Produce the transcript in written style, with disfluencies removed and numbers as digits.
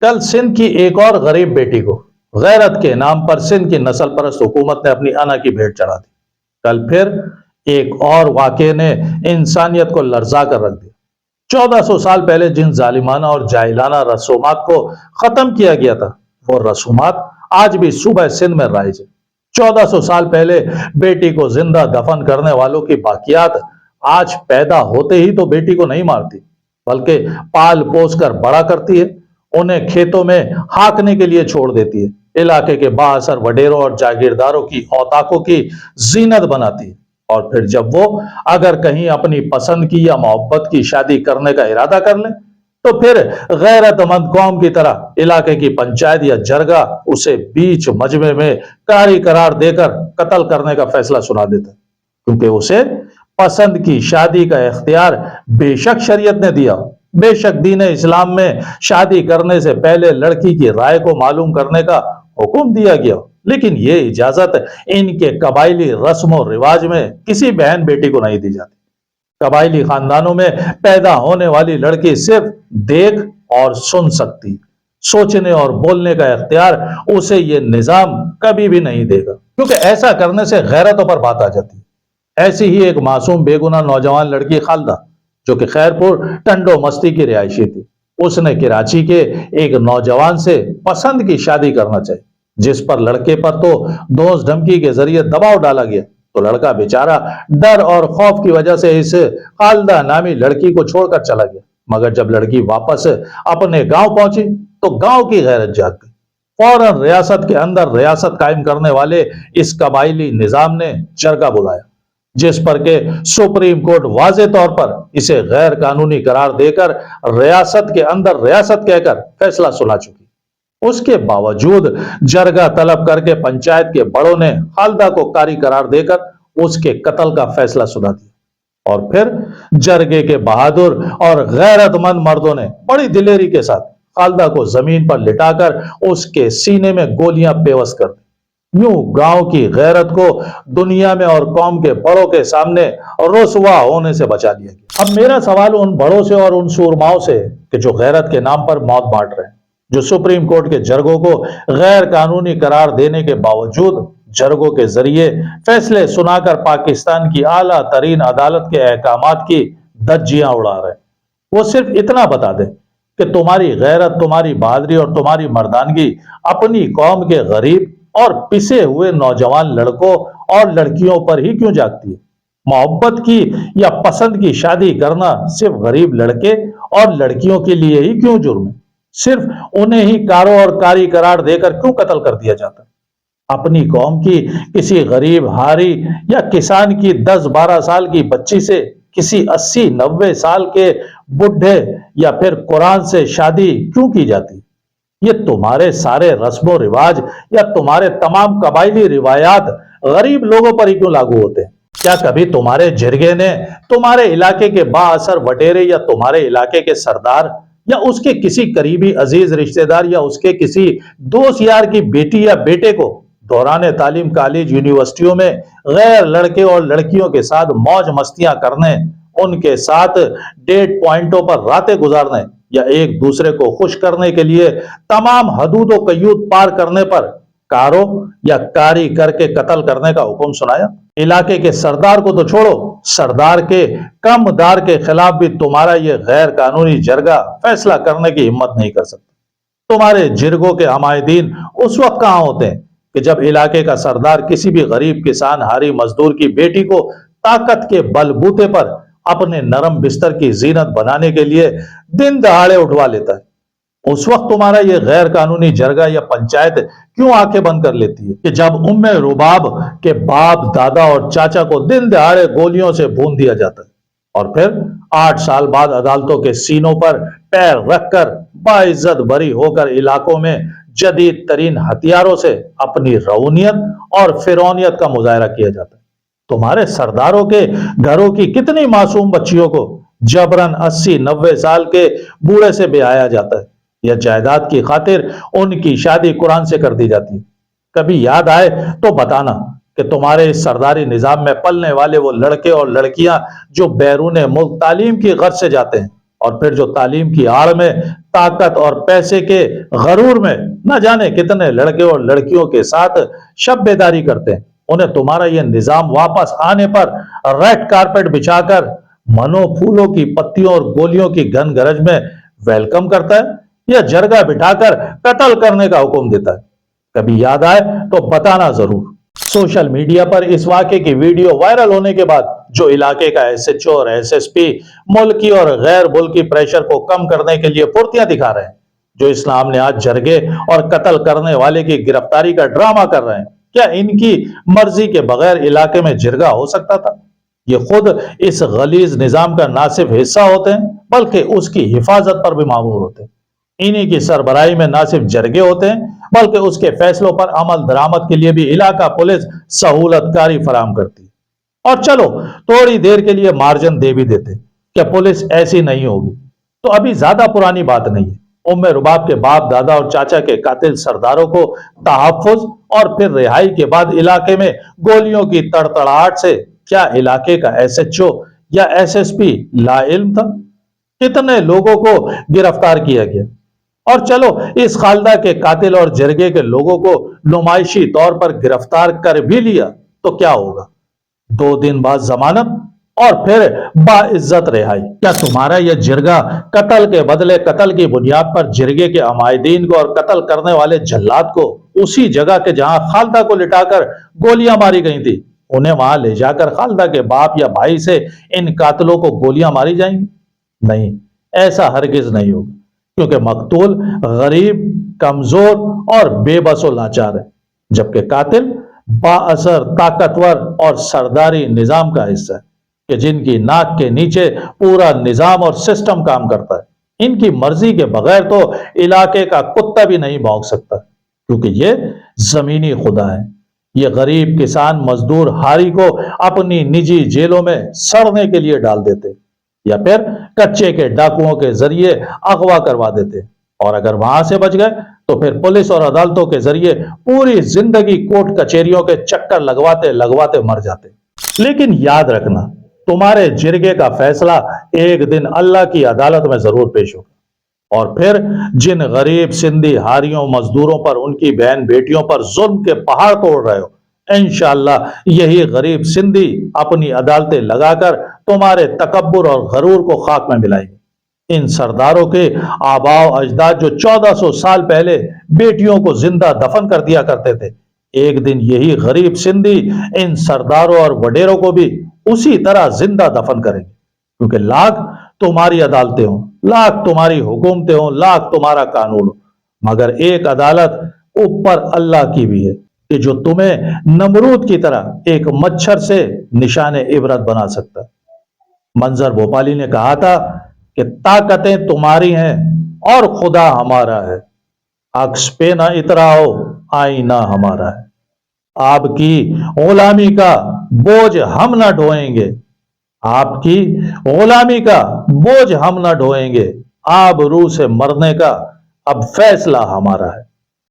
کل سندھ کی ایک اور غریب بیٹی کو غیرت کے نام پر سندھ کی نسل پرست حکومت نے اپنی انا کی بھیٹ چڑھا دی۔ کل پھر ایک اور واقعے نے انسانیت کو لرزا کر رکھ دیا۔ 1400 سال پہلے جن ظالمانہ اور جاہلانہ رسومات کو ختم کیا گیا تھا، وہ رسومات آج بھی صوبہ سندھ میں رائج ہیں۔ 1400 سال پہلے بیٹی کو زندہ دفن کرنے والوں کی باقیات آج پیدا ہوتے ہی تو بیٹی کو نہیں مارتی، بلکہ پال پوس کر بڑا کرتی ہے، انہیں کھیتوں میں ہاکنے کے لیے چھوڑ دیتی ہے، علاقے کے با اثر وڈیروں اور جاگیرداروں کی اوتاقوں کی زینت بناتی ہے، اور پھر جب وہ اگر کہیں اپنی پسند کی یا محبت کی شادی کرنے کا ارادہ کر لیں تو پھر غیرت مند قوم کی طرح علاقے کی پنچایت یا جرگہ اسے بیچ مجمع میں کاری قرار دے کر قتل کرنے کا فیصلہ سنا دیتا ہے، کیونکہ اسے پسند کی شادی کا اختیار بے شک شریعت نے دیا، بے شک دین اسلام میں شادی کرنے سے پہلے لڑکی کی رائے کو معلوم کرنے کا حکم دیا گیا، لیکن یہ اجازت ان کے قبائلی رسم و رواج میں کسی بہن بیٹی کو نہیں دی جاتی۔ قبائلی خاندانوں میں پیدا ہونے والی لڑکی صرف دیکھ اور سن سکتی، سوچنے اور بولنے کا اختیار اسے یہ نظام کبھی بھی نہیں دے گا، کیونکہ ایسا کرنے سے غیرتوں پر بات آ جاتی ہے۔ ایسی ہی ایک معصوم بے گناہ نوجوان لڑکی خالدہ، جو کہ خیرپور ٹنڈو مستی کی رہائشی تھی، اس نے کراچی کے ایک نوجوان سے پسند کی شادی کرنا چاہی، جس پر لڑکے پر تو دوز دھمکی کے ذریعے دباؤ ڈالا گیا، تو لڑکا بیچارہ ڈر اور خوف کی وجہ سے اس خالدہ نامی لڑکی کو چھوڑ کر چلا گیا، مگر جب لڑکی واپس اپنے گاؤں پہنچی تو گاؤں کی غیرت جاگ گئی۔ فوراً ریاست کے اندر ریاست قائم کرنے والے اس قبائلی نظام نے جرگہ بلایا، جس پر کہ سپریم کورٹ واضح طور پر اسے غیر قانونی قرار دے کر ریاست کے اندر ریاست کہہ کر فیصلہ سنا چکی۔ اس کے باوجود جرگہ طلب کر کے پنچایت کے بڑوں نے خالدہ کو کاری قرار دے کر اس کے قتل کا فیصلہ سنا دیا، اور پھر جرگے کے بہادر اور غیرت مند مردوں نے بڑی دلیری کے ساتھ خالدہ کو زمین پر لٹا کر اس کے سینے میں گولیاں پیوست کر دی۔ یوں گاؤں کی غیرت کو دنیا میں اور قوم کے بڑوں کے سامنے رسوا ہونے سے بچا لیا گیا۔ اب میرا سوال ان بڑوں سے اور ان سورماؤں سے کہ جو غیرت کے نام پر موت بانٹ رہے ہیں، جو سپریم کورٹ کے جرگوں کو غیر قانونی قرار دینے کے باوجود جرگوں کے ذریعے فیصلے سنا کر پاکستان کی اعلیٰ ترین عدالت کے احکامات کی دھجیاں اڑا رہے ہیں، وہ صرف اتنا بتا دیں کہ تمہاری غیرت، تمہاری بہادری اور تمہاری مردانگی اپنی قوم کے غریب اور پسے ہوئے نوجوان لڑکوں اور لڑکیوں پر ہی کیوں جاگتی ہے؟ محبت کی یا پسند کی شادی کرنا صرف غریب لڑکے اور لڑکیوں کے لیے ہی کیوں جرم ہے؟ صرف انہیں ہی کاروں اور کاری قرار دے کر کیوں قتل کر دیا جاتا ہے؟ اپنی قوم کی کسی غریب ہاری یا کسان کی 10-12 سال کی بچی سے کسی 80-90 سال کے بڈھے یا پھر قرآن سے شادی کیوں کی جاتی؟ یہ تمہارے سارے رسم و رواج یا تمہارے تمام قبائلی روایات غریب لوگوں پر ہی کیوں لاگو ہوتے ہیں؟ کیا کبھی تمہارے جرگے نے تمہارے علاقے کے با اثر وڈیرے یا تمہارے علاقے کے سردار یا اس کے کسی قریبی عزیز رشتہ دار یا اس کے کسی دوست یار کی بیٹی یا بیٹے کو دوران تعلیم کالج یونیورسٹیوں میں غیر لڑکے اور لڑکیوں کے ساتھ موج مستیاں کرنے، ان کے ساتھ ڈیٹ پوائنٹوں پر راتیں گزارنے یا ایک دوسرے کو خوش کرنے کے لیے تمام حدود و قیود پار کرنے پر کاروں یا کاری کر کے قتل کرنے کا حکم سنایا؟ علاقے کے سردار کو تو چھوڑو، سردار کے کم دار کے خلاف بھی تمہارا یہ غیر قانونی جرگہ فیصلہ کرنے کی ہمت نہیں کر سکتا۔ تمہارے جرگوں کے حمایتین اس وقت کہاں ہوتے ہیں کہ جب علاقے کا سردار کسی بھی غریب کسان ہاری مزدور کی بیٹی کو طاقت کے بل بوتے پر اپنے نرم بستر کی زینت بنانے کے لیے دن دہاڑے اٹھوا لیتا ہے۔ اس وقت تمہارا یہ غیر قانونی جرگہ یا پنچایت کیوں آنکھیں بند کر لیتی ہے کہ جب ام رباب کے باپ، دادا اور چاچا کو دن دہاڑے گولیوں سے بھون دیا جاتا ہے، اور پھر 8 سال بعد عدالتوں کے سینوں پر پیر رکھ کر باعزت بری ہو کر علاقوں میں جدید ترین ہتھیاروں سے اپنی رعونیت اور فرعونیت کا مظاہرہ کیا جاتا ہے؟ تمہارے سرداروں کے گھروں کی کتنی معصوم بچیوں کو جبراً 80-90 سال کے بوڑھے سے بیایا جاتا ہے یا جائیداد کی خاطر ان کی شادی قرآن سے کر دی جاتی ہے؟ کبھی یاد آئے تو بتانا کہ تمہارے اس سرداری نظام میں پلنے والے وہ لڑکے اور لڑکیاں جو بیرون ملک تعلیم کی غرض سے جاتے ہیں اور پھر جو تعلیم کی آڑ میں طاقت اور پیسے کے غرور میں نہ جانے کتنے لڑکے اور لڑکیوں کے ساتھ شب بیداری کرتے ہیں۔ انہیں تمہارا یہ نظام واپس آنے پر ریڈ کارپٹ بچھا کر منو پھولوں کی پتیوں اور گولیوں کی گن گرج میں ویلکم کرتا ہے، یا جرگہ بٹھا کر قتل کرنے کا حکم دیتا ہے؟ کبھی یاد آئے تو بتانا ضرور۔ سوشل میڈیا پر اس واقعے کی ویڈیو وائرل ہونے کے بعد جو علاقے کا ایس ایچ او اور ایس ایس پی ملکی اور غیر ملکی پریشر کو کم کرنے کے لیے پھرتیاں دکھا رہے ہیں، جو اسلام نے آج جرگے اور قتل کرنے والے کی گرفتاری کا ڈرامہ کر رہے ہیں، کیا ان کی مرضی کے بغیر علاقے میں جرگہ ہو سکتا تھا؟ یہ خود اس غلیظ نظام کا نہ صرف حصہ ہوتے ہیں بلکہ اس کی حفاظت پر بھی مامور ہوتے ہیں۔ انہی کی سربراہی میں نہ صرف جرگے ہوتے ہیں بلکہ اس کے فیصلوں پر عمل درآمد کے لیے بھی علاقہ پولیس سہولت کاری فراہم کرتی ہے۔ اور چلو تھوڑی دیر کے لیے مارجن دے بھی دیتے کہ پولیس ایسی نہیں ہوگی، تو ابھی زیادہ پرانی بات نہیں ہے۔ ام رباب کے باپ دادا اور چاچا کے قاتل سرداروں کو تحفظ اور پھر رہائی کے بعد علاقے میں گولیوں کی تڑتڑاہٹ سے کیا علاقے کا ایس ایچ او یا ایس ایس پی لا علم تھا؟ کتنے لوگوں کو گرفتار کیا گیا؟ اور چلو اس خالدہ کے قاتل اور جرگے کے لوگوں کو نمائشی طور پر گرفتار کر بھی لیا تو کیا ہوگا؟ 2 دن بعد ضمانت اور پھر باعزت رہائی۔ کیا تمہارا یہ جرگہ قتل کے بدلے قتل کی بنیاد پر جرگے کے عمائدین کو اور قتل کرنے والے جلاد کو اسی جگہ کے جہاں خالدہ کو لٹا کر گولیاں ماری گئی تھی انہیں وہاں لے جا کر خالدہ کے باپ یا بھائی سے ان قاتلوں کو گولیاں ماری جائیں گی؟ نہیں، ایسا ہرگز نہیں ہوگا، کیونکہ مقتول غریب، کمزور اور بے بس و لاچار ہے، جبکہ قاتل با اثر، طاقتور اور سرداری نظام کا حصہ ہے کہ جن کی ناک کے نیچے پورا نظام اور سسٹم کام کرتا ہے۔ ان کی مرضی کے بغیر تو علاقے کا کتا بھی نہیں بھونک سکتا، کیونکہ یہ زمینی خدا ہے۔ یہ غریب کسان مزدور ہاری کو اپنی نجی جیلوں میں سڑنے کے لیے ڈال دیتے یا پھر کچے کے ڈاکوؤں کے ذریعے اغوا کروا دیتے، اور اگر وہاں سے بچ گئے تو پھر پولیس اور عدالتوں کے ذریعے پوری زندگی کورٹ کچہریوں کے چکر لگواتے لگواتے مر جاتے۔ لیکن یاد رکھنا، تمہارے جرگے کا فیصلہ ایک دن اللہ کی عدالت میں ضرور پیش ہوگا، اور پھر جن غریب سندھی ہاریوں مزدوروں پر، ان کی بہن بیٹیوں پر ظلم کے پہاڑ توڑ رہے ہو، انشاءاللہ یہی غریب سندھی اپنی عدالتیں لگا کر تمہارے تکبر اور غرور کو خاک میں ملائیں گے۔ ان سرداروں کے آباء و اجداد جو 1400 سال پہلے بیٹیوں کو زندہ دفن کر دیا کرتے تھے، ایک دن یہی غریب سندھی ان سرداروں اور وڈیروں کو بھی اسی طرح زندہ دفن کریں گے، کیونکہ لاکھ تمہاری عدالتیں ہوں، لاکھ تمہاری حکومتیں ہوں، لاکھ تمہارا قانون ہو، مگر ایک عدالت اوپر اللہ کی بھی ہے کہ جو تمہیں نمرود کی طرح ایک مچھر سے نشان عبرت بنا سکتا ہے۔ منظر بھوپالی نے کہا تھا کہ طاقتیں تمہاری ہیں اور خدا ہمارا ہے، عکس پہ نہ اتراؤ، آئینہ ہمارا ہے۔ آپ کی غلامی کا بوجھ ہم نہ ڈھوئیں گے، آپ کی غلامی کا بوجھ ہم نہ ڈھوئیں گے، آبرو سے مرنے کا اب فیصلہ ہمارا ہے۔